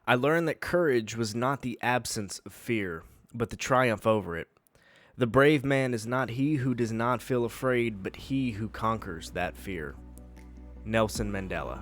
I learned that courage was not the absence of fear, but the triumph over it. The brave man is not he who does not feel afraid, but he who conquers that fear. Nelson Mandela.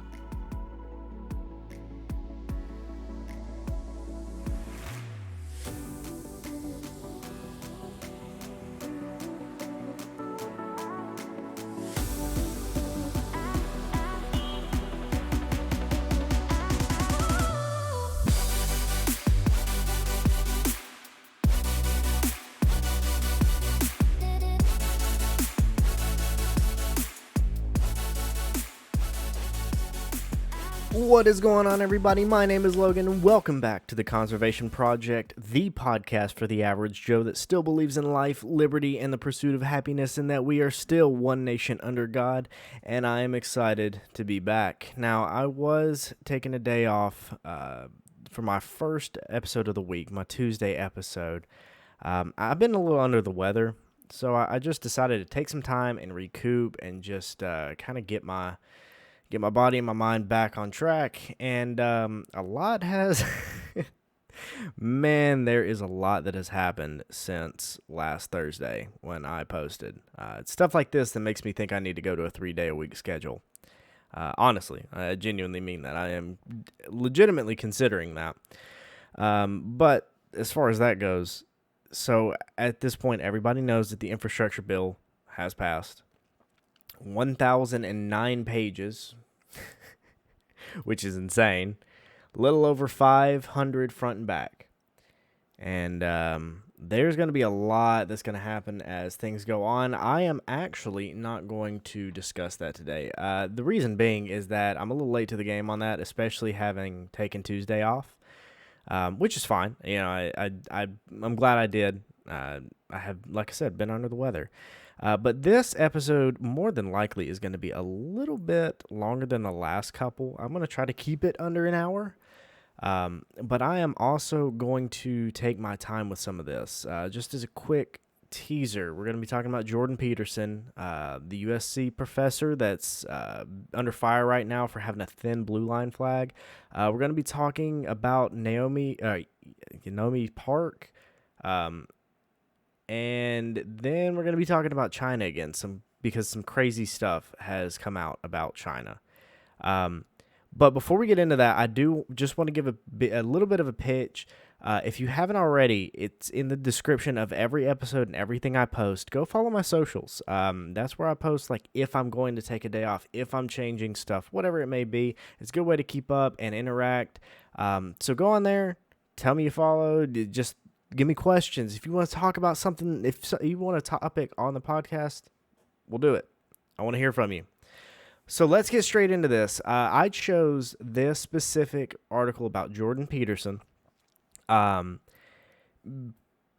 What is going on, everybody? My name is Logan, and welcome back to the Conservation Project, the podcast for the average Joe that still believes in life, liberty, and the pursuit of happiness, and that we are still one nation under God, and I am excited to be back. Now, I was taking a day off for my first episode of the week, my Tuesday episode. I've been a little under the weather, so I just decided to take some time and recoup and just kind of get my body and my mind back on track, and a lot has man, there is a lot that has happened since last Thursday when I posted. It's stuff like this that makes me think I need to go to a 3-day-a-week schedule. Honestly, I genuinely mean that. I am legitimately considering that. But as far as that goes, so at this point, everybody knows that the infrastructure bill has passed. 1,009 pages, which is insane. A little over 500 front and back. And there's going to be a lot that's going to happen as things go on. I am actually not going to discuss that today. The reason being is that I'm a little late to the game on that, especially having taken Tuesday off, which is fine. You know, I'm glad I did. I have, like I said, been under the weather. But this episode, more than likely, is going to be a little bit longer than the last couple. I'm going to try to keep it under an hour. But I am also going to take my time with some of this. Just as a quick teaser, we're going to be talking about Jordan Peterson, the USC professor that's under fire right now for having a thin blue line flag. We're going to be talking about Naomi Park. And then we're going to be talking about China again, because some crazy stuff has come out about China. But before we get into that, I do just want to give a little bit of a pitch. If you haven't already, it's in the description of every episode and everything I post. Go follow my socials. That's where I post, like, if I'm going to take a day off, if I'm changing stuff, whatever it may be. It's a good way to keep up and interact. So go on there. Tell me you followed. Just give me questions. If you want to talk about something, if you want a topic on the podcast, we'll do it. I want to hear from you. So let's get straight into this. I chose this specific article about Jordan Peterson,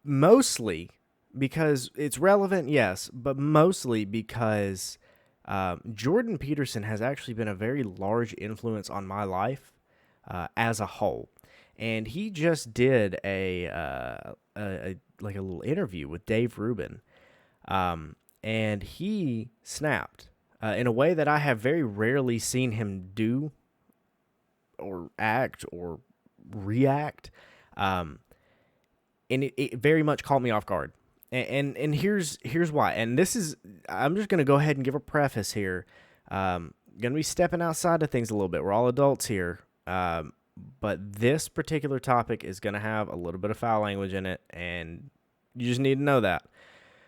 mostly because it's relevant, yes, but mostly because Jordan Peterson has actually been a very large influence on my life as a whole. And he just did a little interview with Dave Rubin, and he snapped in a way that I have very rarely seen him do or act or react, and it very much caught me off guard. And here's why. And I'm just gonna go ahead and give a preface here. Gonna be stepping outside of things a little bit. We're all adults here. But this particular topic is going to have a little bit of foul language in it, and you just need to know that.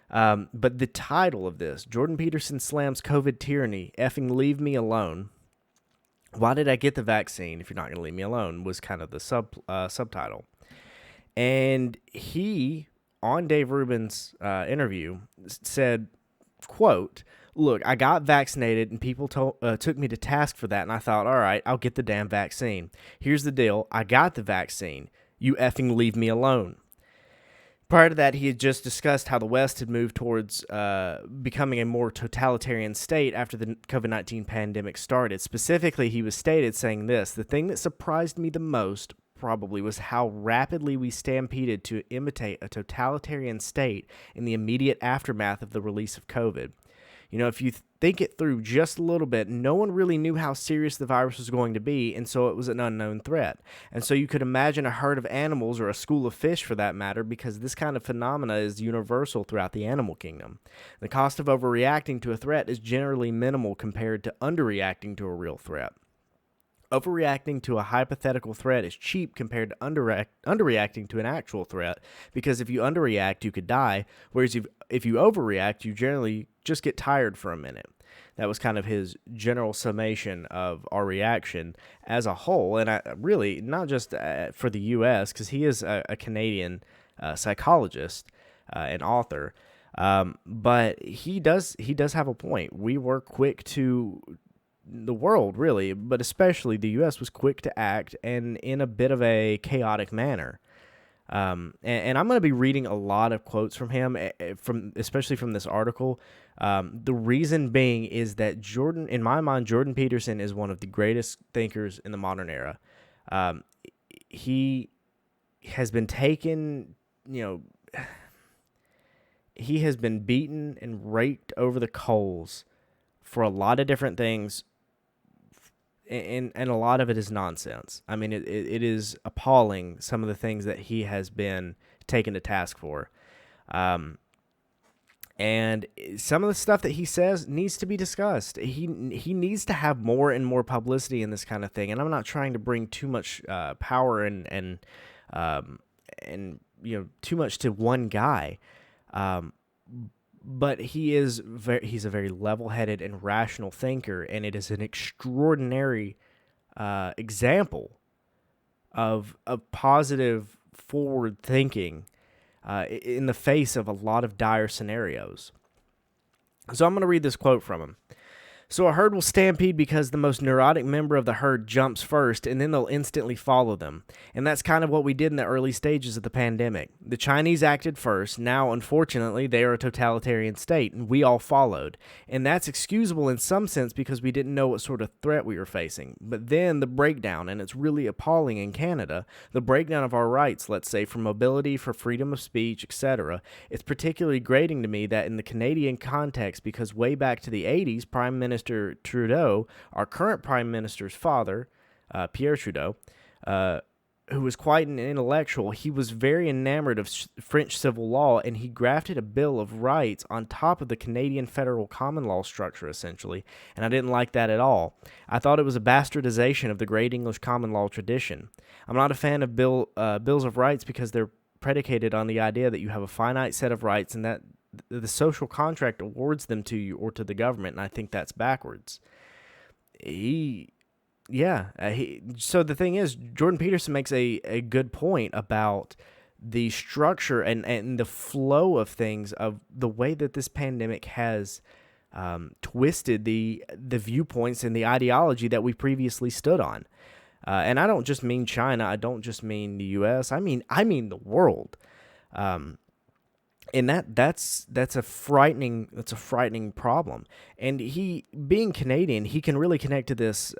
But the title of this, Jordan Peterson slams COVID tyranny, effing leave me alone. Why did I get the vaccine if you're not going to leave me alone, was kind of the subtitle. And he, on Dave Rubin's interview, said, quote, "Look, I got vaccinated, and people took me to task for that, and I thought, all right, I'll get the damn vaccine. Here's the deal. I got the vaccine. You effing leave me alone." Prior to that, he had just discussed how the West had moved towards becoming a more totalitarian state after the COVID-19 pandemic started. Specifically, he was stated saying this: "The thing that surprised me the most probably was how rapidly we stampeded to imitate a totalitarian state in the immediate aftermath of the release of COVID. If you think it through just a little bit, no one really knew how serious the virus was going to be, and so it was an unknown threat. And so you could imagine a herd of animals, or a school of fish for that matter, because this kind of phenomena is universal throughout the animal kingdom. The cost of overreacting to a threat is generally minimal compared to underreacting to a real threat. Overreacting to a hypothetical threat is cheap compared to underreacting to an actual threat, because if you underreact, you could die, whereas if you overreact, you generally just get tired for a minute. That was kind of his general summation of our reaction as a whole, and really not just for the U.S., because he is a Canadian psychologist and author, but he does have a point. We were quick to the world, really, but especially the U.S., was quick to act, and in a bit of a chaotic manner. And I'm going to be reading a lot of quotes from him, especially from this article. The reason being is that in my mind, Jordan Peterson is one of the greatest thinkers in the modern era. He has been taken, he has been beaten and raked over the coals for a lot of different things, and a lot of it is nonsense. I mean, it is appalling, some of the things that he has been taken to task for. And some of the stuff that he says needs to be discussed. He needs to have more and more publicity in this kind of thing. And I'm not trying to bring too much power and too much to one guy. But he's a very level-headed and rational thinker, and it is an extraordinary example of positive forward thinking in the face of a lot of dire scenarios. So I'm going to read this quote from him. So a herd will stampede because the most neurotic member of the herd jumps first, and then they'll instantly follow them. And that's kind of what we did in the early stages of the pandemic. The Chinese acted first. Now, unfortunately, they are a totalitarian state, and we all followed. And that's excusable in some sense because we didn't know what sort of threat we were facing. But then the breakdown, and it's really appalling in Canada, the breakdown of our rights, let's say, for mobility, for freedom of speech, etc. It's particularly grating to me that in the Canadian context, because way back to the 80s, Prime Minister Trudeau, our current Prime Minister's father, Pierre Trudeau, who was quite an intellectual, he was very enamored of French civil law, and he grafted a Bill of Rights on top of the Canadian federal common law structure, essentially, and I didn't like that at all. I thought it was a bastardization of the great English common law tradition. I'm not a fan of Bills of Rights because they're predicated on the idea that you have a finite set of rights and that the social contract awards them to you or to the government, and I think that's backwards. So the thing is, Jordan Peterson makes a good point about the structure and the flow of things, of the way that this pandemic has twisted the viewpoints and the ideology that we previously stood on. And I don't just mean China. I don't just mean the U.S. I mean the world. And that's a frightening problem. And he, being Canadian, he can really connect to this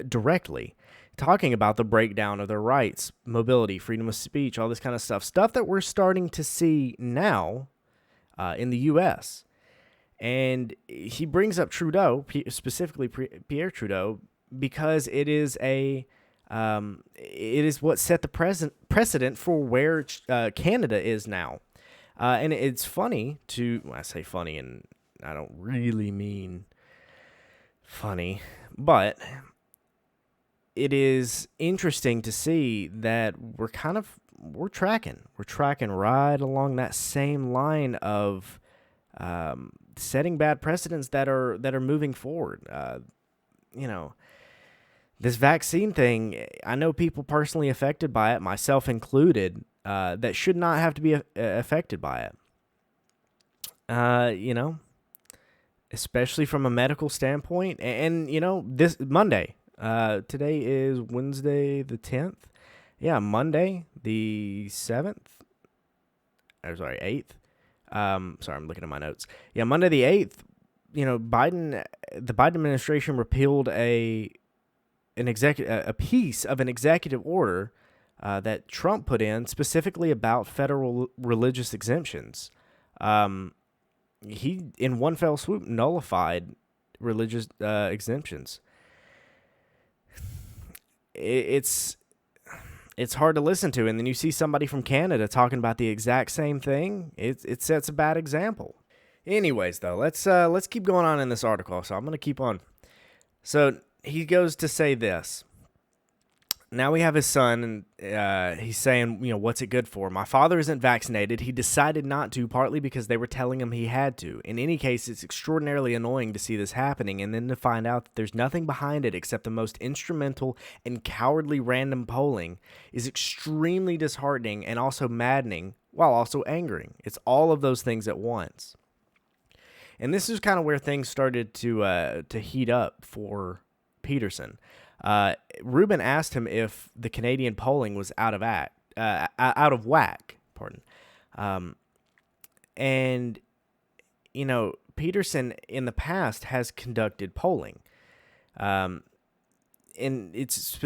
directly, talking about the breakdown of their rights, mobility, freedom of speech, all this kind of stuff that we're starting to see now in the U.S. And he brings up Trudeau, specifically Pierre Trudeau, because it is what set the precedent for where Canada is now. And it's funny when I say funny, and I don't really mean funny, but it is interesting to see that we're tracking right along that same line of setting bad precedents that are moving forward. This vaccine thing, I know people personally affected by it, myself included, that should not have to be affected by it. Especially from a medical standpoint. And this Monday, today is Wednesday the 10th. Yeah, Monday the 7th. Or sorry, 8th. Sorry, I'm looking at my notes. Yeah, Monday the 8th, the Biden administration repealed a piece of an executive order that Trump put in specifically about federal religious exemptions. he, in one fell swoop, nullified religious exemptions. It's hard to listen to, and then you see somebody from Canada talking about the exact same thing. It sets a bad example. Anyways, though, let's keep going on in this article. So I'm gonna keep on. So he goes to say this. Now we have his son, and he's saying, what's it good for? My father isn't vaccinated. He decided not to, partly because they were telling him he had to. In any case, it's extraordinarily annoying to see this happening, and then to find out that there's nothing behind it except the most instrumental and cowardly random polling is extremely disheartening and also maddening, while also angering. It's all of those things at once. And this is kind of where things started to heat up for Peterson. Rubin asked him if the Canadian polling was out of whack. Pardon. And Peterson in the past has conducted polling. And it's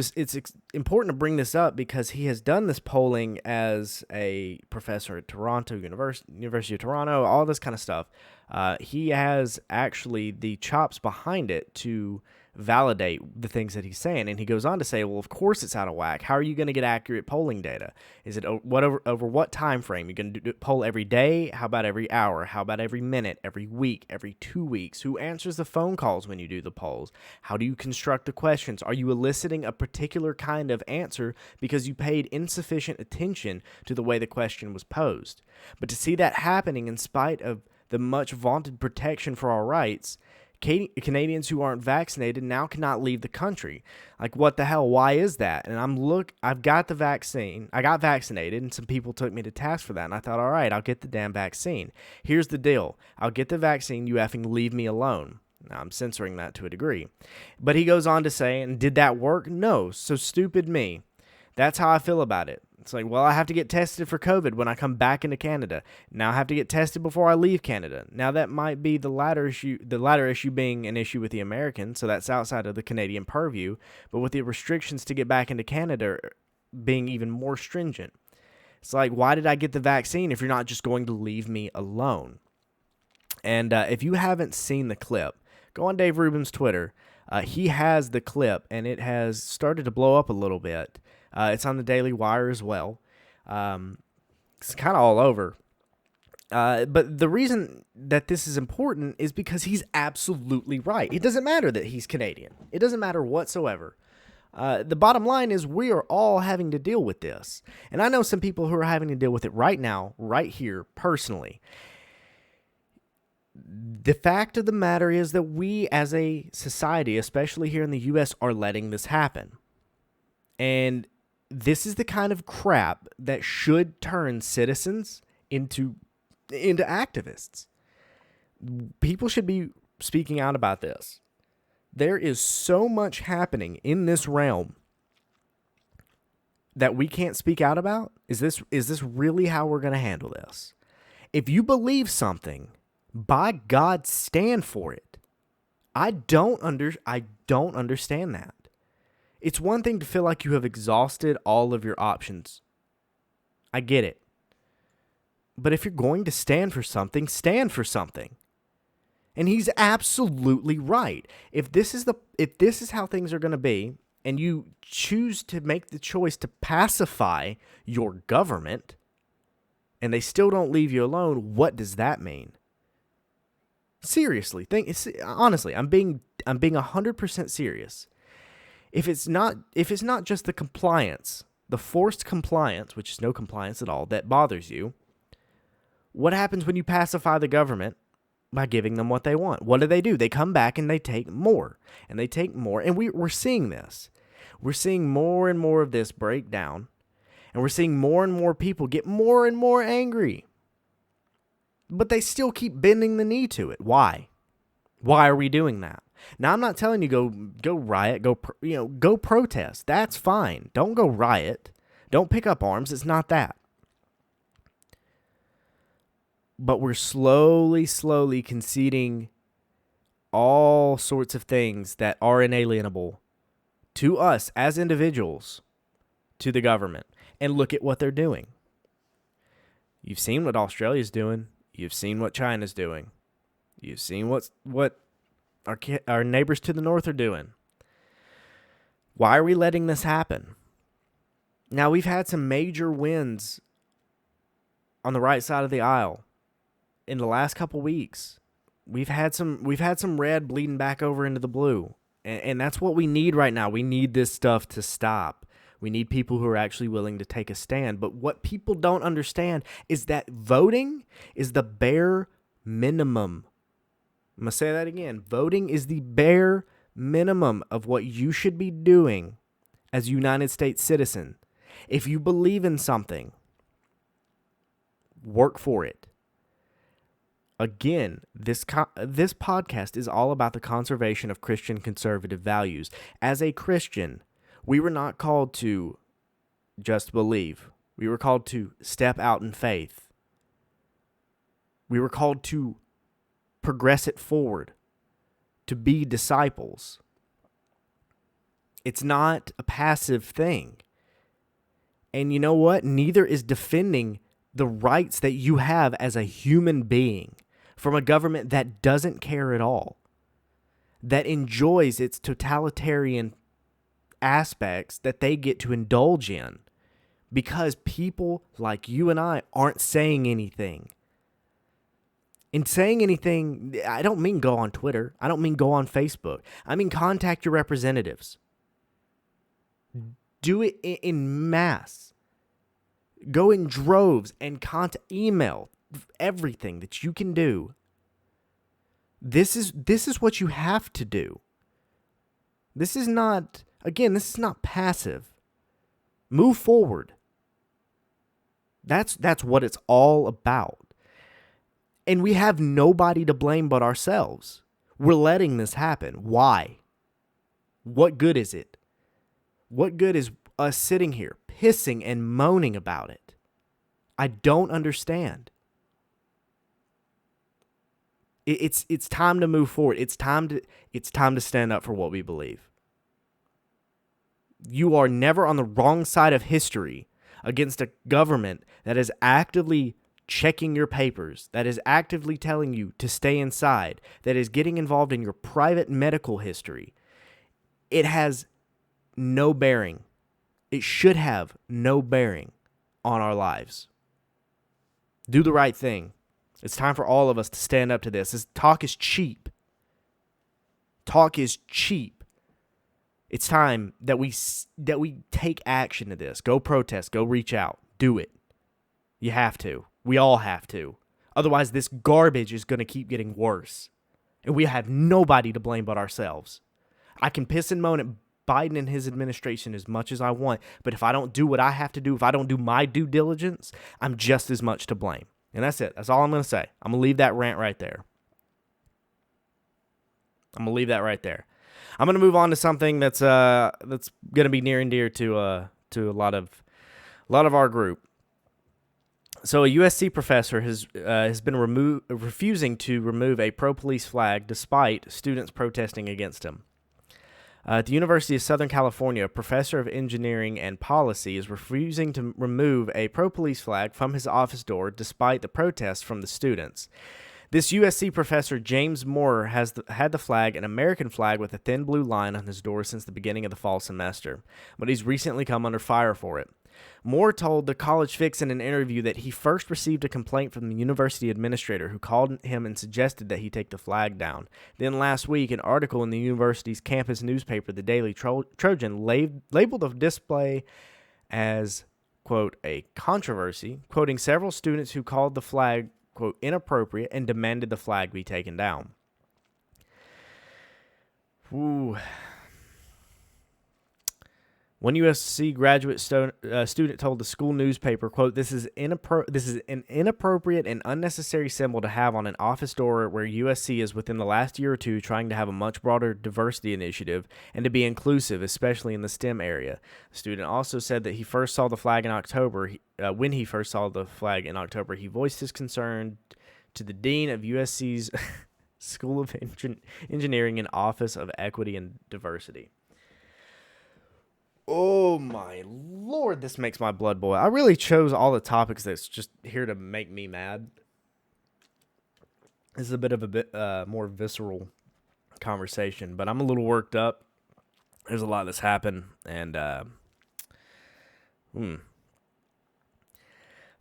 important to bring this up because he has done this polling as a professor at Toronto University of Toronto, all this kind of stuff. He has actually the chops behind it to validate the things that he's saying. And he goes on to say, well, of course it's out of whack. How are you going to get accurate polling data? Is it over what time frame? You're going to poll every day? How about every hour? How about every minute, every week, every 2 weeks? Who answers the phone calls when you do the polls? How do you construct the questions? Are you eliciting a particular kind of answer because you paid insufficient attention to the way the question was posed? But to see that happening in spite of the much vaunted protection for our rights, Canadians who aren't vaccinated now cannot leave the country. Like, what the hell? Why is that? And I've got the vaccine. I got vaccinated, and some people took me to task for that. And I thought, all right, I'll get the damn vaccine. Here's the deal. I'll get the vaccine. You effing leave me alone. Now, I'm censoring that to a degree. But he goes on to say, and did that work? No. So stupid me. That's how I feel about it. It's like, well, I have to get tested for COVID when I come back into Canada. Now I have to get tested before I leave Canada. Now that might be the latter issue being an issue with the Americans, so that's outside of the Canadian purview, but with the restrictions to get back into Canada being even more stringent. It's like, why did I get the vaccine if you're not just going to leave me alone? And if you haven't seen the clip, go on Dave Rubin's Twitter. He has the clip, and it has started to blow up a little bit. It's on the Daily Wire as well. It's kind of all over. But the reason that this is important is because he's absolutely right. It doesn't matter that he's Canadian. It doesn't matter whatsoever. The bottom line is we are all having to deal with this. And I know some people who are having to deal with it right now, right here, personally. The fact of the matter is that we as a society, especially here in the U.S., are letting this happen. And this is the kind of crap that should turn citizens into activists. People should be speaking out about this. There is so much happening in this realm that we can't speak out about. Is this really how we're going to handle this? If you believe something, by God, stand for it. I don't understand that. It's one thing to feel like you have exhausted all of your options. I get it. But if you're going to stand for something, stand for something. And he's absolutely right. If this is how things are going to be, and you choose to make the choice to pacify your government, and they still don't leave you alone, what does that mean? Seriously, honestly, I'm being 100% serious. If it's not just the compliance, the forced compliance, which is no compliance at all, that bothers you, what happens when you pacify the government by giving them what they want? What do? They come back and they take more, and they take more, and we're seeing this. We're seeing more and more of this break down, and we're seeing more and more people get more and more angry. But they still keep bending the knee to it. Why? Why are we doing that? Now, I'm not telling you go riot, go protest. That's fine. Don't go riot. Don't pick up arms. It's not that. But we're slowly conceding all sorts of things that are inalienable to us as individuals, to the government. And look at what they're doing. You've seen what Australia's doing. You've seen what China's doing. You've seen what our neighbors to the north are doing. Why are we letting this happen? Now, we've had some major wins on the right side of the aisle in the last couple weeks. We've had some red bleeding back over into the blue. And that's what we need right now. We need this stuff to stop. We need people who are actually willing to take a stand. But what people don't understand is that voting is the bare minimum. I'm going to say that again. Voting is the bare minimum of what you should be doing as a United States citizen. If you believe in something, work for it. Again, this podcast is all about the conservation of Christian conservative values. As a Christian, we were not called to just believe. We were called to step out in faith. We were called to progress it forward, to be disciples. It's not a passive thing. And you know what? Neither is defending the rights that you have as a human being from a government that doesn't care at all, that enjoys its totalitarian aspects that they get to indulge in because people like you and I aren't saying anything. In saying anything, I don't mean go on Twitter. I don't mean go on Facebook. I mean contact your representatives. Do it in mass. Go in droves and email everything that you can do. This is what you have to do. This is not passive. Move forward. That's what it's all about. And we have nobody to blame but ourselves. We're letting this happen. Why? What good is it? What good is us sitting here pissing and moaning about it? I don't understand. It's time to move forward. It's time to stand up for what we believe. You are never on the wrong side of history against a government that is actively checking your papers, that is actively telling you to stay inside, that is getting involved in your private medical history. It has no bearing. It should have no bearing on our lives. Do the right thing. It's time for all of us to stand up to this. This talk is cheap. Talk is cheap. It's time that we take action to this. Go protest. Go reach out. Do it. You have to. We all have to. Otherwise, this garbage is going to keep getting worse. And we have nobody to blame but ourselves. I can piss and moan at Biden and his administration as much as I want, but if I don't do what I have to do, if I don't do my due diligence, I'm just as much to blame. And that's it. That's all I'm going to say. I'm going to leave that rant right there. I'm going to move on to something that's going to be near and dear to a lot of our group. So a USC professor has been refusing to remove a pro-police flag despite students protesting against him. At the University of Southern California, a professor of engineering and policy is refusing to remove a pro-police flag from his office door despite the protests from the students. This USC professor, James Moore, has had the flag, an American flag with a thin blue line on his door since the beginning of the fall semester, but he's recently come under fire for it. Moore told the College Fix in an interview that he first received a complaint from the university administrator who called him and suggested that he take the flag down. Then last week, an article in the university's campus newspaper, the Daily Trojan, labeled the display as, quote, a controversy, quoting several students who called the flag, quote, inappropriate and demanded the flag be taken down. Ooh. One USC graduate student told the school newspaper, quote, this is an inappropriate and unnecessary symbol to have on an office door where USC is within the last year or two trying to have a much broader diversity initiative and to be inclusive, especially in the STEM area. The student also said that he first saw the flag in October. When he first saw the flag in October, he voiced his concern to the dean of USC's School of Engineering and Office of Equity and Diversity. Oh my Lord, this makes my blood boil. I really chose all the topics that's just here to make me mad. This is a bit of a bit more visceral conversation, but I'm a little worked up. There's a lot that's happened, and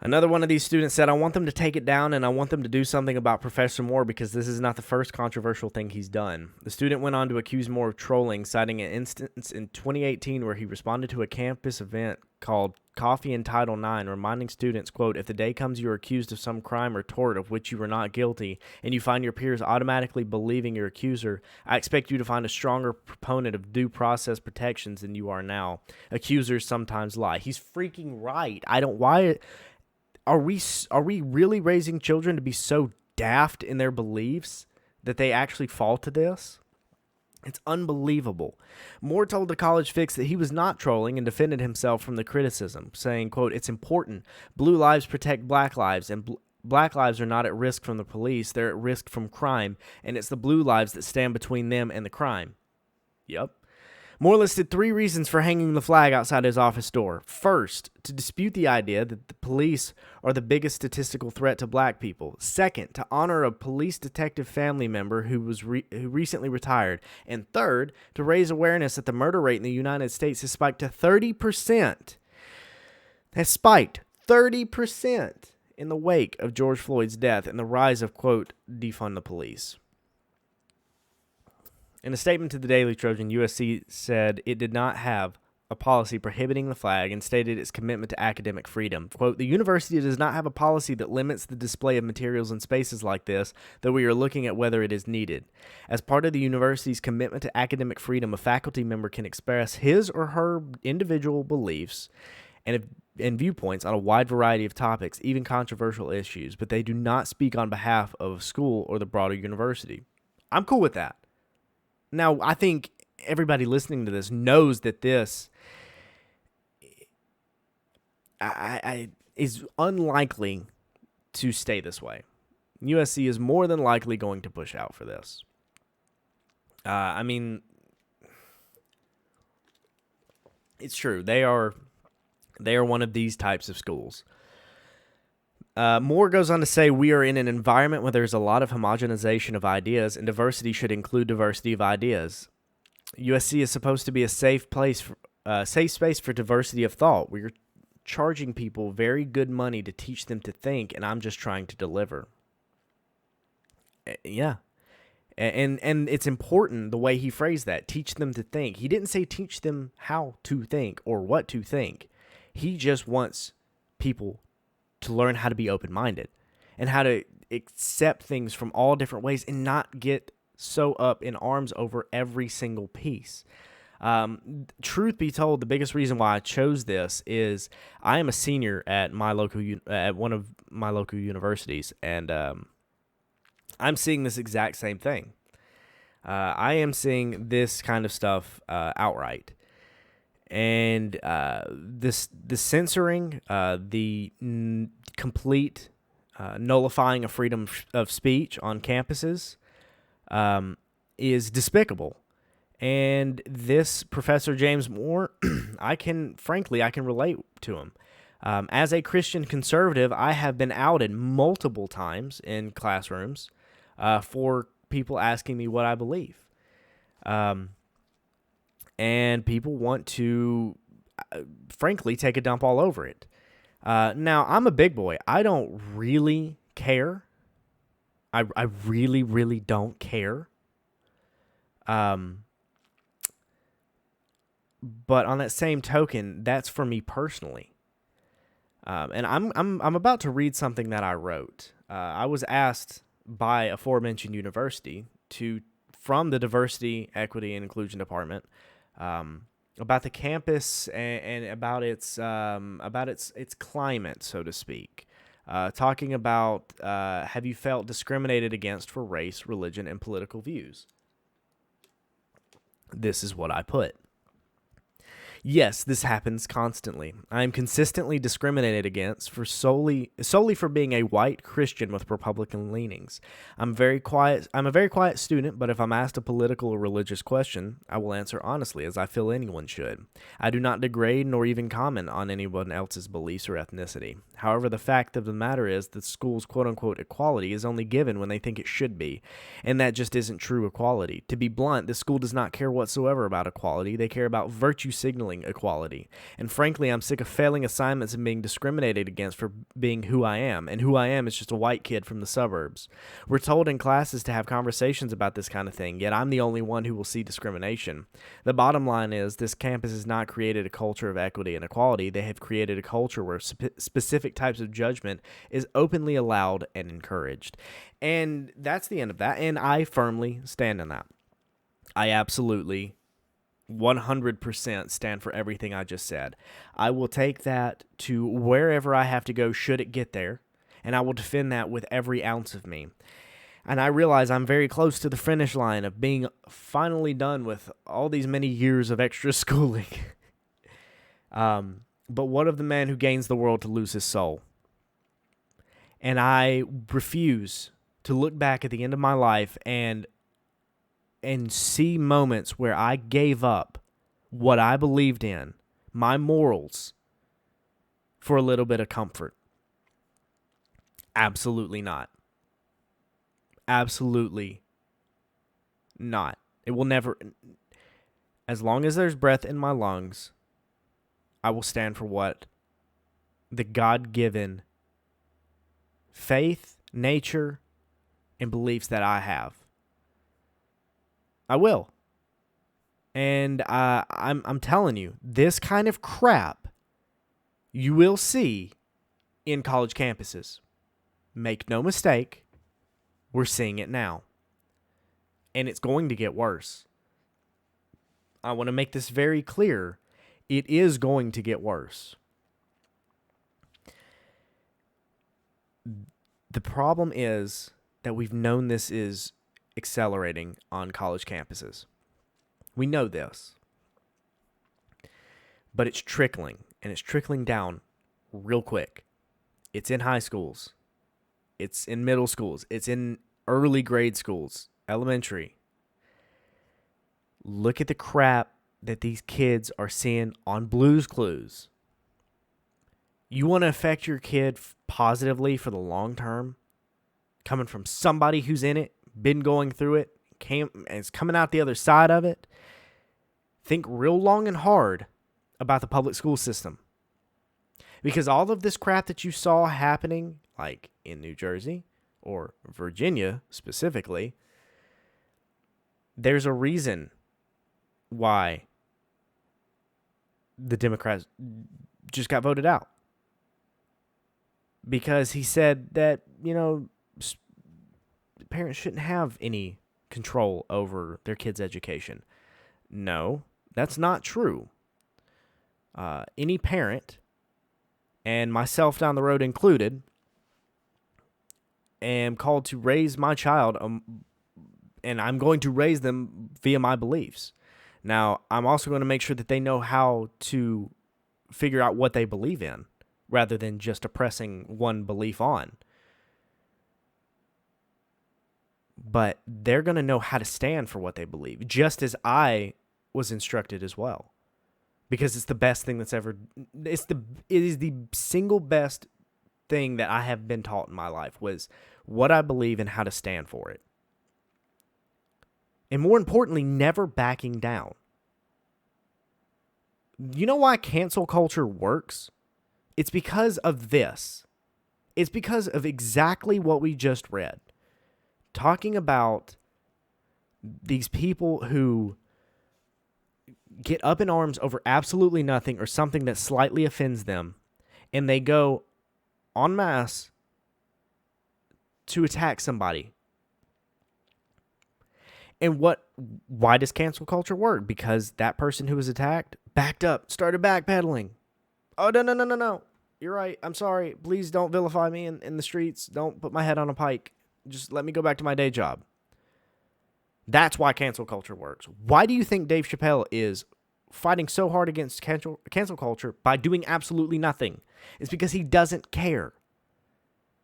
another one of these students said, I want them to take it down and I want them to do something about Professor Moore because this is not the first controversial thing he's done. The student went on to accuse Moore of trolling, citing an instance in 2018 where he responded to a campus event called Coffee in Title IX, reminding students, quote, if the day comes you are accused of some crime or tort of which you were not guilty and you find your peers automatically believing your accuser, I expect you to find a stronger proponent of due process protections than you are now. Accusers sometimes lie. He's freaking right. Why are we really raising children to be so daft in their beliefs that they actually fall to this? It's unbelievable. Moore told the College Fix that he was not trolling and defended himself from the criticism, saying, quote, it's important. Blue lives protect black lives, and black lives are not at risk from the police. They're at risk from crime, and it's the blue lives that stand between them and the crime. Yep. Moore listed 3 reasons for hanging the flag outside his office door. First, to dispute the idea that the police are the biggest statistical threat to black people. Second, to honor a police detective family member who recently retired. And third, to raise awareness that the murder rate in the United States has spiked to 30%. Has spiked 30% in the wake of George Floyd's death and the rise of, quote, defund the police. In a statement to the Daily Trojan, USC said it did not have a policy prohibiting the flag and stated its commitment to academic freedom. Quote, the university does not have a policy that limits the display of materials in spaces like this, though we are looking at whether it is needed. As part of the university's commitment to academic freedom, a faculty member can express his or her individual beliefs and viewpoints on a wide variety of topics, even controversial issues, but they do not speak on behalf of a school or the broader university. I'm cool with that. Now, I think everybody listening to this knows that this is unlikely to stay this way. USC is more than likely going to push out for this. I mean, it's true. They are one of these types of schools. Moore goes on to say, we are in an environment where there's a lot of homogenization of ideas, and diversity should include diversity of ideas. USC is supposed to be a safe space for diversity of thought. We're charging people very good money to teach them to think, and I'm just trying to deliver. Yeah. And it's important the way he phrased that, teach them to think. He didn't say teach them how to think or what to think. He just wants people to learn how to be open-minded and how to accept things from all different ways and not get so up in arms over every single piece. Truth be told, the biggest reason why I chose this is I am a senior at one of my local universities, and I'm seeing this exact same thing. I am seeing this kind of stuff outright. And the censoring, the complete nullifying of freedom of speech on campuses is despicable. And this Professor James Moore, I can relate to him. As a Christian conservative, I have been outed multiple times in classrooms for people asking me what I believe. And people want to, frankly, take a dump all over it. Now, I'm a big boy. I don't really care. I really, really don't care. But on that same token, that's for me personally. And I'm about to read something that I wrote. I was asked by aforementioned university from the Diversity, Equity, and Inclusion Department, about the campus and about its climate, so to speak. Talking about have you felt discriminated against for race, religion, and political views? This is what I put. Yes, this happens constantly. I am consistently discriminated against for solely for being a white Christian with Republican leanings. I'm very quiet. I'm a very quiet student, but if I'm asked a political or religious question, I will answer honestly, as I feel anyone should. I do not degrade nor even comment on anyone else's beliefs or ethnicity. However, the fact of the matter is that school's quote-unquote equality is only given when they think it should be, and that just isn't true equality. To be blunt, the school does not care whatsoever about equality. They care about virtue signaling equality. And frankly, I'm sick of failing assignments and being discriminated against for being who I am, and who I am is just a white kid from the suburbs. We're told in classes to have conversations about this kind of thing, yet I'm the only one who will see discrimination. The bottom line is this campus has not created a culture of equity and equality. They have created a culture where specific types of judgment is openly allowed and encouraged. And that's the end of that, and I firmly stand in that. I absolutely 100% stand for everything I just said. I will take that to wherever I have to go should it get there, and I will defend that with every ounce of me. And I realize I'm very close to the finish line of being finally done with all these many years of extra schooling. But what of the man who gains the world to lose his soul? And I refuse to look back at the end of my life and see moments where I gave up what I believed in, my morals, for a little bit of comfort. Absolutely not. Absolutely not. It will never, as long as there's breath in my lungs, I will stand for what the God-given faith, nature, and beliefs that I have. I will. And I'm telling you, this kind of crap you will see in college campuses. Make no mistake, we're seeing it now. And it's going to get worse. I want to make this very clear. It is going to get worse. The problem is that we've known this is accelerating on college campuses. We know this. But it's trickling, and it's trickling down real quick. It's in high schools. It's in middle schools. It's in early grade schools, elementary. Look at the crap that these kids are seeing on Blue's Clues. You want to affect your kid positively for the long term? Coming from somebody who's in it, been going through it, and is coming out the other side of it. Think real long and hard about the public school system. Because all of this crap that you saw happening, like in New Jersey or Virginia specifically, there's a reason why the Democrats just got voted out. Because he said that, parents shouldn't have any control over their kids' education. No, that's not true. Any parent, and myself down the road included, am called to raise my child, and I'm going to raise them via my beliefs. Now, I'm also going to make sure that they know how to figure out what they believe in, rather than just oppressing one belief on. But they're going to know how to stand for what they believe, just as I was instructed as well. Because it's the best thing that's ever, it is the single best thing that I have been taught in my life, was what I believe and how to stand for it. And more importantly, never backing down. You know why cancel culture works? It's because of this. It's because of exactly what we just read. Talking about these people who get up in arms over absolutely nothing or something that slightly offends them, and they go en masse to attack somebody. And why does cancel culture work? Because that person who was attacked backed up, started backpedaling. Oh, no. You're right. I'm sorry. Please don't vilify me in the streets. Don't put my head on a pike. Just let me go back to my day job. That's why cancel culture works. Why do you think Dave Chappelle is fighting so hard against cancel culture by doing absolutely nothing. It's because he doesn't care.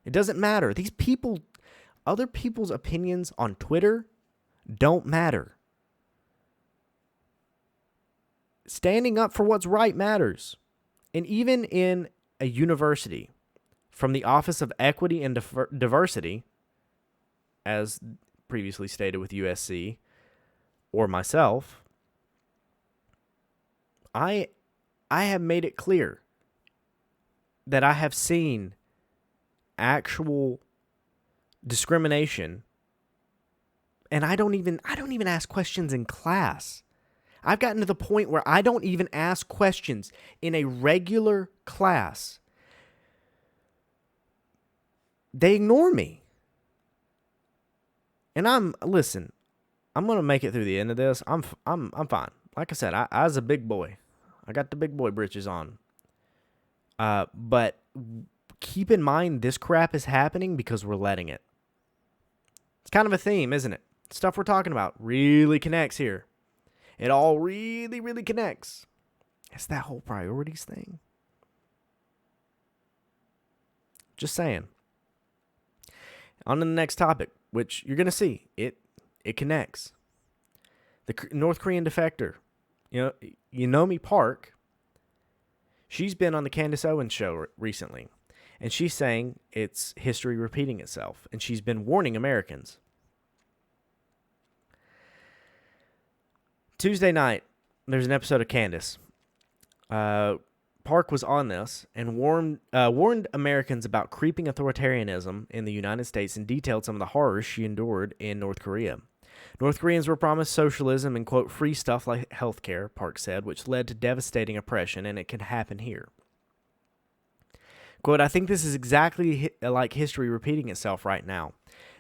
It doesn't matter. These people, other people's opinions on Twitter don't matter. Standing up for what's right matters. And even in a university, from the Office of Equity and Diversity, as previously stated with USC, or myself, I have made it clear that I have seen actual discrimination, and I don't even ask questions in class. I've gotten to the point where I don't even ask questions in a regular class. They ignore me. And listen, I'm going to make it through the end of this. I'm fine. Like I said, I was a big boy. I got the big boy britches on. But keep in mind, this crap is happening because we're letting it. It's kind of a theme, isn't it? Stuff we're talking about really connects here. It all really, really connects. It's that whole priorities thing. Just saying. On to the next topic, which you're going to see. It connects. The North Korean defector, Yunomi Park, she's been on the Candace Owens show recently, and she's saying it's history repeating itself, and she's been warning Americans. Tuesday night, there's an episode of Candace. Park was on this and warned Americans about creeping authoritarianism in the United States and detailed some of the horrors she endured in North Korea. North Koreans were promised socialism and, quote, free stuff like healthcare, Park said, which led to devastating oppression, and it can happen here. Quote, I think this is exactly like history repeating itself right now.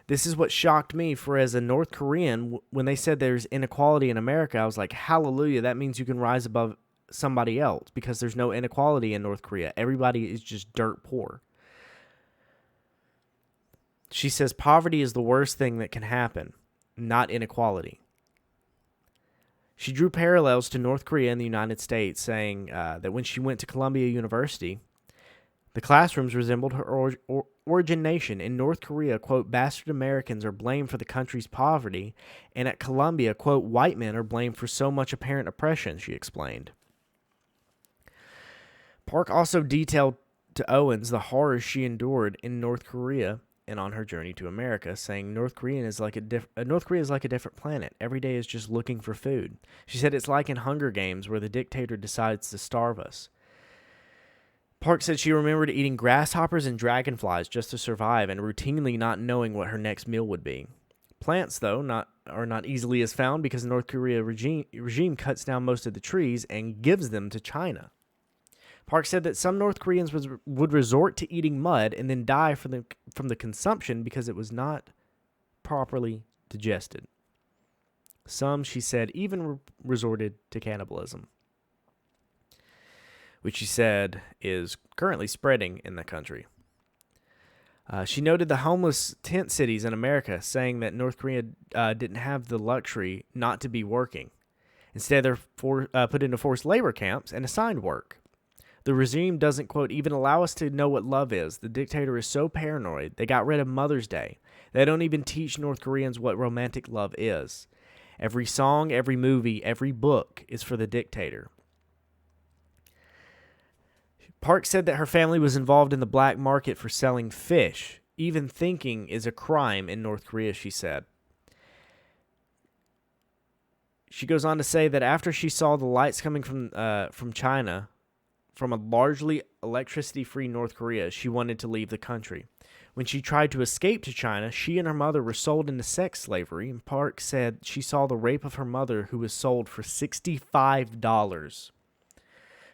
This is what shocked me, for as a North Korean, when they said there's inequality in America, I was like, hallelujah, that means you can rise above somebody else because there's no inequality in North Korea. Everybody is just dirt poor. She says poverty is the worst thing that can happen, not inequality. She drew parallels to North Korea and the United States, saying that when she went to Columbia University, the classrooms resembled her origin nation. In North Korea, quote, bastard Americans are blamed for the country's poverty, and at Columbia, quote, white men are blamed for so much apparent oppression, she explained. Park also detailed to Owens the horrors she endured in North Korea and on her journey to America, saying North Korea is like a different planet. Every day is just looking for food. She said it's like in Hunger Games where the dictator decides to starve us. Park said she remembered eating grasshoppers and dragonflies just to survive and routinely not knowing what her next meal would be. Plants, though, are not easily as found because the North Korea regime cuts down most of the trees and gives them to China. Park said that some North Koreans would resort to eating mud and then die from the consumption because it was not properly digested. Some, she said, even resorted to cannibalism, which she said is currently spreading in the country. She noted the homeless tent cities in America, saying that North Korea didn't have the luxury not to be working. Instead, they're put into forced labor camps and assigned work. The regime doesn't, quote, even allow us to know what love is. The dictator is so paranoid, they got rid of Mother's Day. They don't even teach North Koreans what romantic love is. Every song, every movie, every book is for the dictator. Park said that her family was involved in the black market for selling fish. Even thinking is a crime in North Korea, she said. She goes on to say that after she saw the lights coming from China, from a largely electricity-free North Korea, she wanted to leave the country. When she tried to escape to China, she and her mother were sold into sex slavery, and Park said she saw the rape of her mother, who was sold for $65.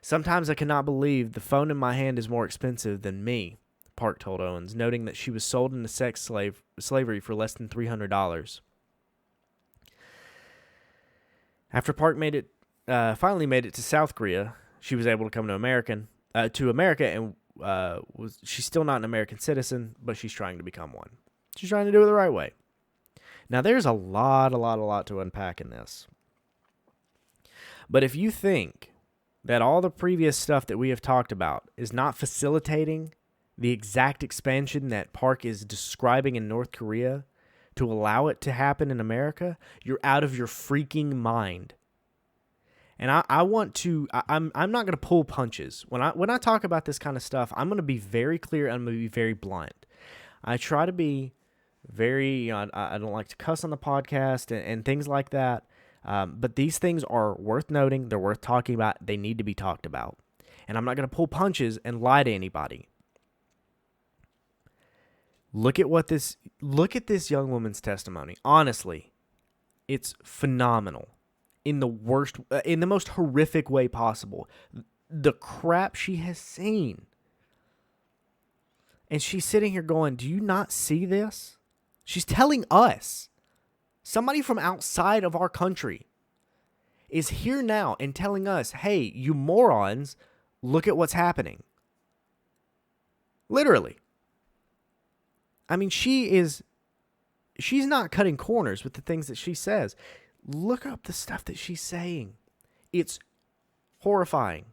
Sometimes I cannot believe the phone in my hand is more expensive than me, Park told Owens, noting that she was sold into sex slavery for less than $300. After Park finally made it to South Korea, she was able to come to America, and she's still not an American citizen, but she's trying to become one. She's trying to do it the right way. Now, there's a lot to unpack in this. But if you think that all the previous stuff that we have talked about is not facilitating the exact expansion that Park is describing in North Korea to allow it to happen in America, you're out of your freaking mind. And I'm not going to pull punches. When I talk about this kind of stuff, I'm going to be very clear and I'm going to be very blunt. I try to be very, I don't like to cuss on the podcast and things like that. But these things are worth noting. They're worth talking about. They need to be talked about. And I'm not going to pull punches and lie to anybody. Look at this young woman's testimony. Honestly, it's phenomenal in the most horrific way possible. The crap she has seen. And she's sitting here going, "Do you not see this?" She's telling us, somebody from outside of our country is here now and telling us, "Hey, you morons, look at what's happening." Literally. I mean, she's not cutting corners with the things that she says. Look up the stuff that she's saying. It's horrifying.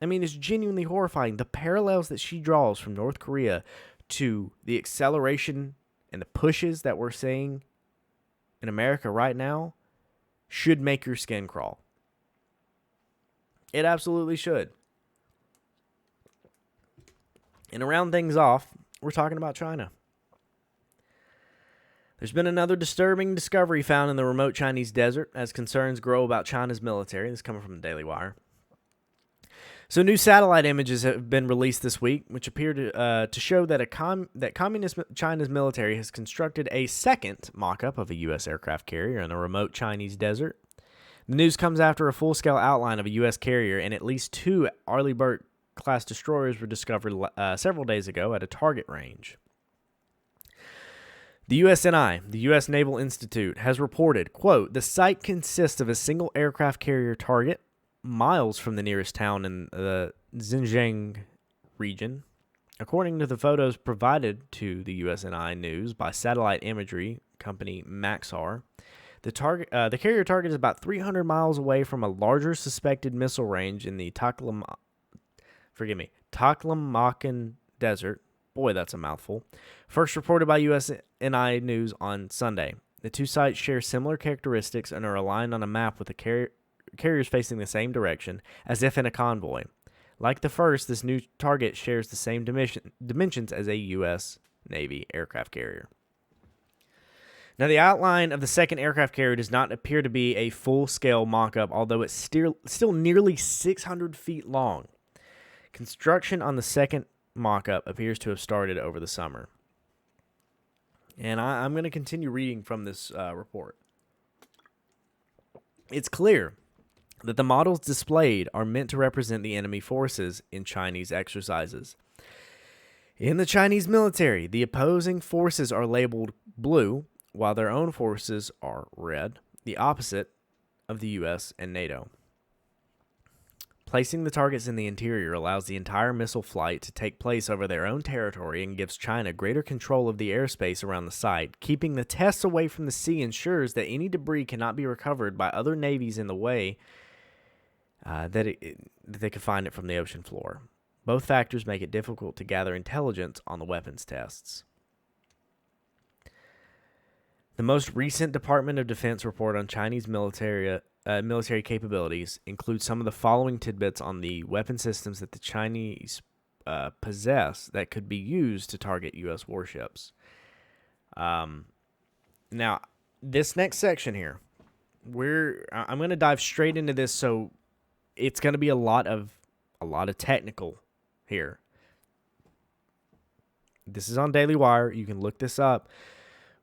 I mean, it's genuinely horrifying. The parallels that she draws from North Korea to the acceleration and the pushes that we're seeing in America right now should make your skin crawl. It absolutely should. And to round things off, we're talking about China. There's been another disturbing discovery found in the remote Chinese desert as concerns grow about China's military. This is coming from the Daily Wire. So new satellite images have been released this week, which appear to show that Communist China's military has constructed a second mock-up of a U.S. aircraft carrier in the remote Chinese desert. The news comes after a full-scale outline of a U.S. carrier and at least 2 Arleigh Burke-class destroyers were discovered several days ago at a target range. The USNI, the U.S. Naval Institute, has reported, quote, "The site consists of a single aircraft carrier target miles from the nearest town in the Xinjiang region. According to the photos provided to the USNI News by satellite imagery company Maxar, the carrier target is about 300 miles away from a larger suspected missile range in the Taklamakan Desert. Boy, that's a mouthful. First reported by USNI News on Sunday. The two sites share similar characteristics and are aligned on a map with the carriers facing the same direction, as if in a convoy. Like the first, this new target shares the same dimensions as a U.S. Navy aircraft carrier. Now, the outline of the second aircraft carrier does not appear to be a full-scale mock-up, although it's still nearly 600 feet long. Construction on the second mock-up appears to have started over the summer. And I'm going to continue reading from this report. It's clear that the models displayed are meant to represent the enemy forces in Chinese exercises. In the Chinese military, the opposing forces are labeled blue, while their own forces are red, the opposite of the U.S. and NATO. Placing the targets in the interior allows the entire missile flight to take place over their own territory and gives China greater control of the airspace around the site. Keeping the tests away from the sea ensures that any debris cannot be recovered by other navies in the way that they can find it from the ocean floor. Both factors make it difficult to gather intelligence on the weapons tests. The most recent Department of Defense report on Chinese military capabilities includes some of the following tidbits on the weapon systems that the Chinese possess that could be used to target U.S. warships. Now, this next section here, I'm going to dive straight into this, so it's going to be a lot of technical here. This is on Daily Wire. You can look this up,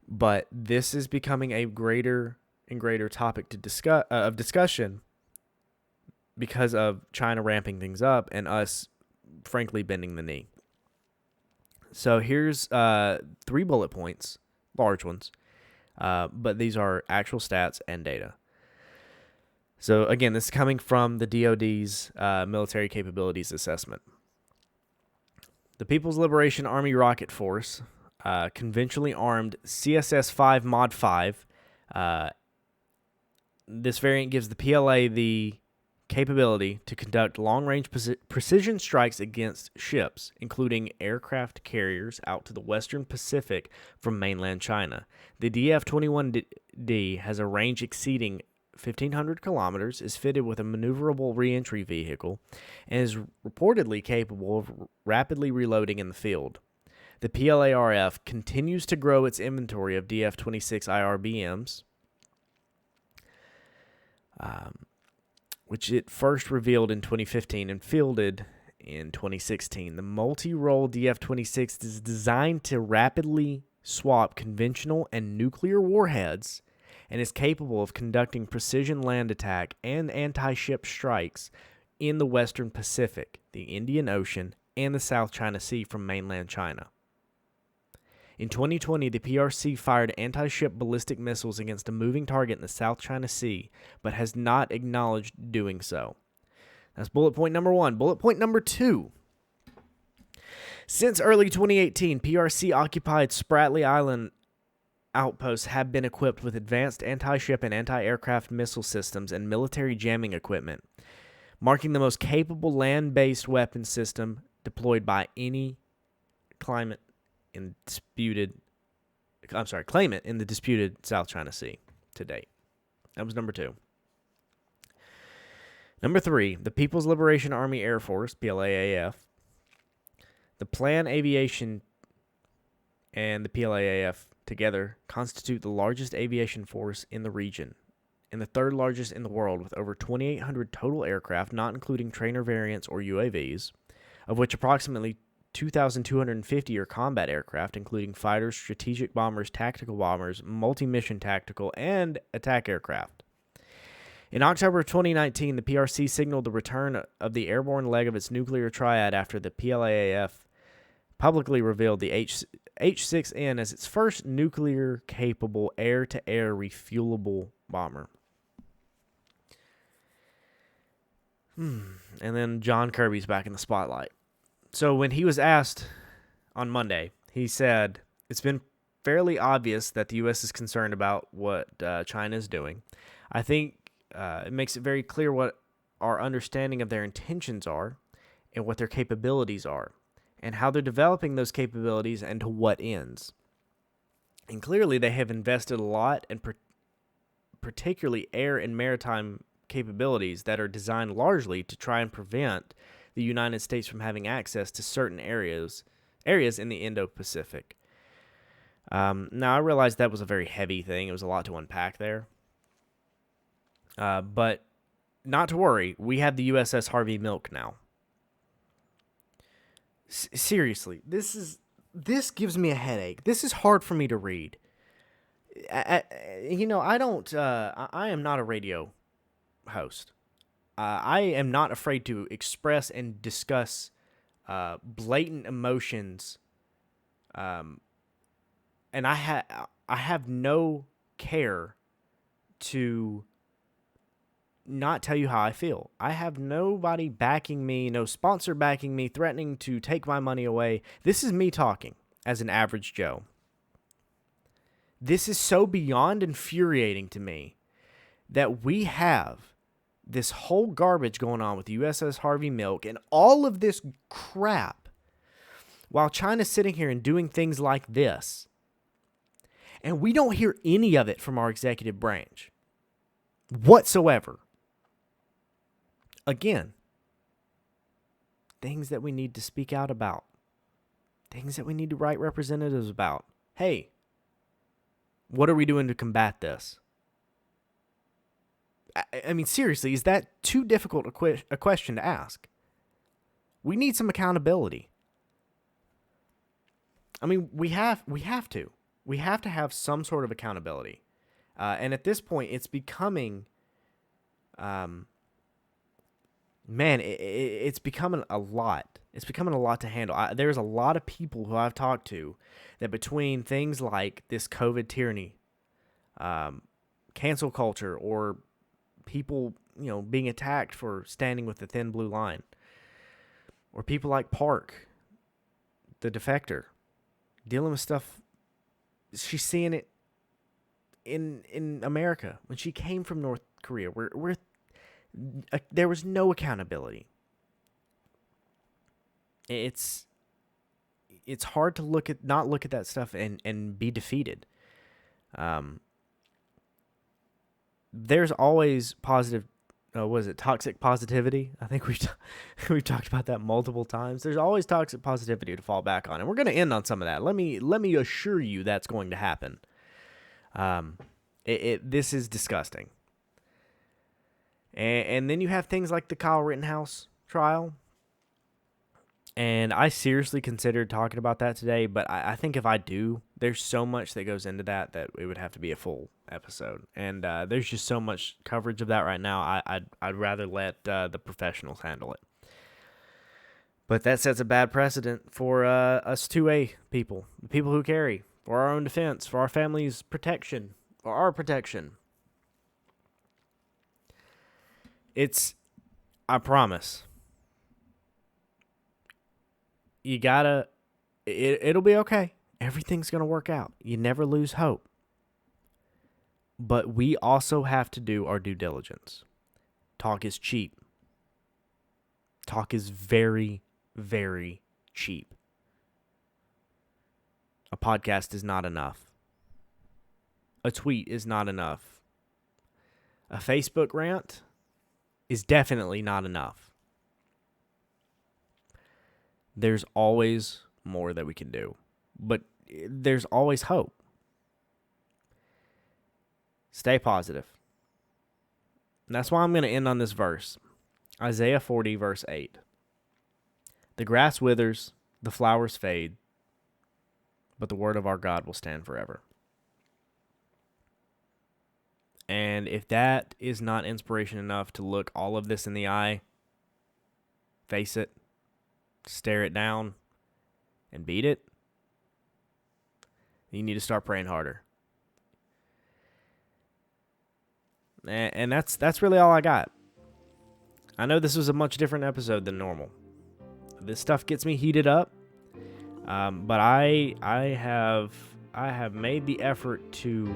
but this is becoming a greater and greater topic to discussion because of China ramping things up and us, frankly, bending the knee. So here's 3 bullet points, large ones, but these are actual stats and data. So again, this is coming from the DoD's military capabilities assessment. The People's Liberation Army Rocket Force, conventionally armed CSS-5 Mod 5, This variant gives the PLA the capability to conduct long-range precision strikes against ships, including aircraft carriers out to the western Pacific from mainland China. The DF-21D has a range exceeding 1,500 kilometers, is fitted with a maneuverable reentry vehicle, and is reportedly capable of rapidly reloading in the field. The PLARF continues to grow its inventory of DF-26 IRBMs, which it first revealed in 2015 and fielded in 2016. The multi-role DF-26 is designed to rapidly swap conventional and nuclear warheads and is capable of conducting precision land attack and anti-ship strikes in the Western Pacific, the Indian Ocean, and the South China Sea from mainland China. In 2020, the PRC fired anti-ship ballistic missiles against a moving target in the South China Sea, but has not acknowledged doing so. That's bullet point number 1. Bullet point number 2. Since early 2018, PRC-occupied Spratly Island outposts have been equipped with advanced anti-ship and anti-aircraft missile systems and military jamming equipment, marking the most capable land-based weapon system deployed by any claimant in the disputed South China Sea to date. That was number 2. Number 3, the People's Liberation Army Air Force, PLAAF, the Plan Aviation and the PLAAF together constitute the largest aviation force in the region and the third largest in the world, with over 2,800 total aircraft, not including trainer variants or UAVs, of which approximately 2,250 are combat aircraft, including fighters, strategic bombers, tactical bombers, multi-mission tactical, and attack aircraft. In October of 2019, the PRC signaled the return of the airborne leg of its nuclear triad after the PLAAF publicly revealed the H-6N as its first nuclear-capable air-to-air refuelable bomber. And then John Kirby's back in the spotlight. So when he was asked on Monday, he said, "It's been fairly obvious that the U.S. is concerned about what China is doing. I think it makes it very clear what our understanding of their intentions are and what their capabilities are, and how they're developing those capabilities and to what ends. And clearly they have invested a lot, and particularly air and maritime capabilities that are designed largely to try and prevent the United States from having access to certain areas in the Indo-Pacific." Now, I realized that was a very heavy thing. It was a lot to unpack there. But not to worry. We have the USS Harvey Milk now. Seriously, this gives me a headache. This is hard for me to read. I am not a radio host. I am not afraid to express and discuss blatant emotions, and I have no care to not tell you how I feel. I have nobody backing me, no sponsor backing me, threatening to take my money away. This is me talking as an average Joe. This is so beyond infuriating to me that we have this whole garbage going on with the USS Harvey Milk and all of this crap while China's sitting here and doing things like this. And we don't hear any of it from our executive branch whatsoever. Again, things that we need to speak out about. Things that we need to write representatives about. Hey, what are we doing to combat this? I mean, seriously, is that too difficult a question to ask? We need some accountability. I mean, we have to. We have to have some sort of accountability. And at this point, it's becoming, it's becoming a lot. It's becoming a lot to handle. There's a lot of people who I've talked to that between things like this COVID tyranny, cancel culture, or people, being attacked for standing with the thin blue line, or people like Park, the defector, dealing with stuff. She's seeing it in America when she came from North Korea. There was no accountability. It's hard to not look at that stuff and be defeated. There's always positive. Was it toxic positivity? I think we've talked about that multiple times. There's always toxic positivity to fall back on, and we're going to end on some of that. Let me assure you that's going to happen. This is disgusting. And then you have things like the Kyle Rittenhouse trial. And I seriously considered talking about that today, but I think if I do, there's so much that goes into that it would have to be a full episode. And there's just so much coverage of that right now. I'd rather let the professionals handle it. But that sets a bad precedent for us 2A people, the people who carry, for our own defense, for our family's protection, for our protection. I promise. You gotta, it'll be okay. Everything's gonna work out. You never lose hope. But we also have to do our due diligence. Talk is cheap. Talk is very, very cheap. A podcast is not enough. A tweet is not enough. A Facebook rant is definitely not enough. There's always more that we can do, but there's always hope. Stay positive. And that's why I'm going to end on this verse. Isaiah 40, verse 8. The grass withers, the flowers fade, but the word of our God will stand forever. And if that is not inspiration enough to look all of this in the eye, face it, stare it down, and beat it, you need to start praying harder. And that's really all I got. I know this was a much different episode than normal. This stuff gets me heated up, but I have made the effort to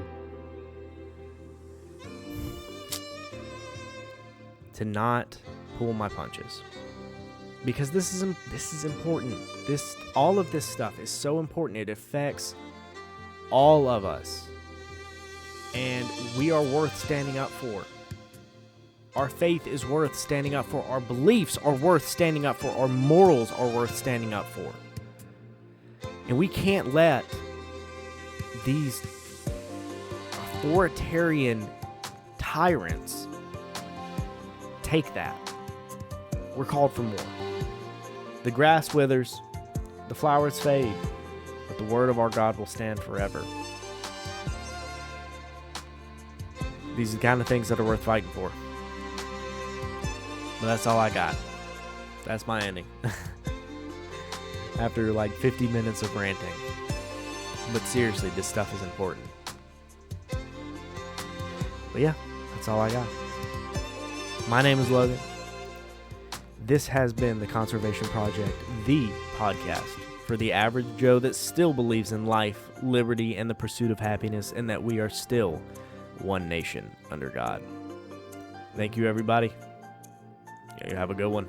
not pull my punches. Because this is important. All of this stuff is so important. It affects all of us. And we are worth standing up for. Our faith is worth standing up for. Our beliefs are worth standing up for. Our morals are worth standing up for. And we can't let these authoritarian tyrants take that. We're called for more. The grass withers, the flowers fade, but the word of our God will stand forever. These are the kind of things that are worth fighting for. But that's all I got. That's my ending. After like 50 minutes of ranting. But seriously, this stuff is important. But yeah, that's all I got. My name is Logan. This has been The Conservation Project, the podcast for the average Joe that still believes in life, liberty, and the pursuit of happiness, and that we are still one nation under God. Thank you, everybody. You have a good one.